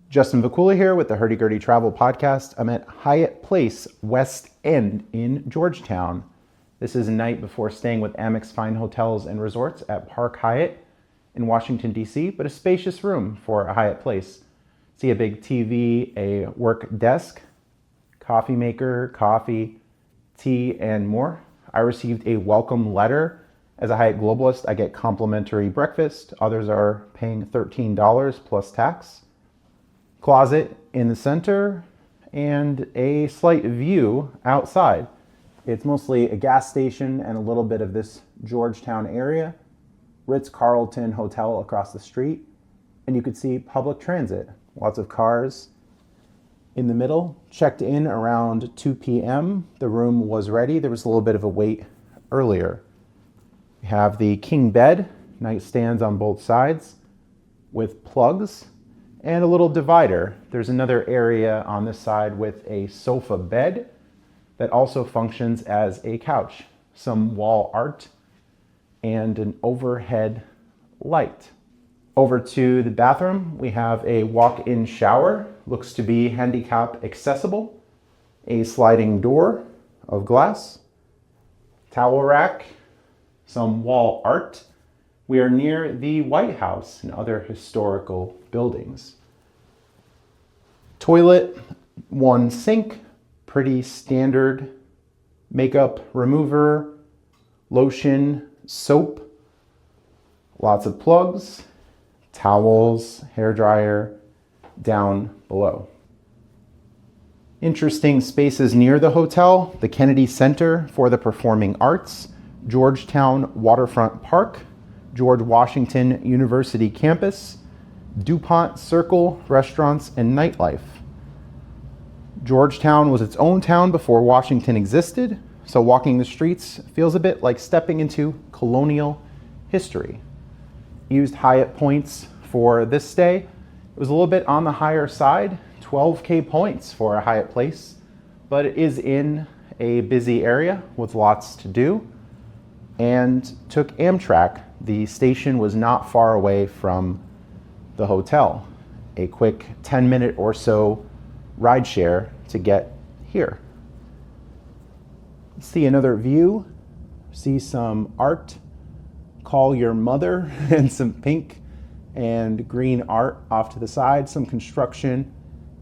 Justin Vacula here with the Hurdy Gurdy Travel Podcast. I'm at Hyatt Place West End in Georgetown. This is a night before staying with Amex Fine Hotels and Resorts at Park Hyatt in Washington DC, but a spacious room for a Hyatt Place. See a big TV, a work desk, coffee maker, coffee, tea, and more. I received a welcome letter. As a Hyatt Globalist, I get complimentary breakfast. Others are paying $13 plus tax. Closet in the center and a slight view outside. It's mostly a gas station and a little bit of this Georgetown area. Ritz-Carlton Hotel across the street. And you could see public transit. Lots of cars in the middle. Checked in around 2 p.m. The room was ready. There was a little bit of a wait earlier. We have the king bed, nightstands on both sides with plugs. And a little divider. There's another area on this side with a sofa bed that also functions as a couch, some wall art, and an overhead light. Over to the bathroom, we have a walk-in shower, looks to be handicap accessible, a sliding door of glass, towel rack, some wall art. We are near the White House and other historical buildings. Toilet, one sink, pretty standard makeup remover, lotion, soap, lots of plugs, towels, hairdryer down below. Interesting spaces near the hotel, the Kennedy Center for the Performing Arts, Georgetown Waterfront Park, George Washington University campus, DuPont Circle restaurants and nightlife. Georgetown was its own town before Washington existed, so walking the streets feels a bit like stepping into colonial history. Used Hyatt points for this stay. It was a little bit on the higher side, 12K points for a Hyatt Place, but it is in a busy area with lots to do, and took Amtrak. The station was not far away from the hotel. A quick 10-minute or so ride share to get here. See another view, see some art, call your mother, and some pink and green art off to the side, some construction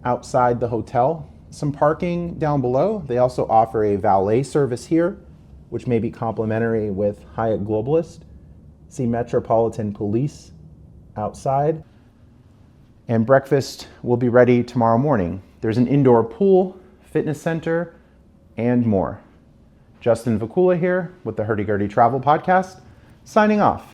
outside the hotel, some parking down below. They also offer a valet service here, which may be complimentary with Hyatt Globalist. See Metropolitan Police outside. And breakfast will be ready tomorrow morning. There's an indoor pool, fitness center, and more. Justin Vacula here with the Hurdy Gurdy Travel Podcast, signing off.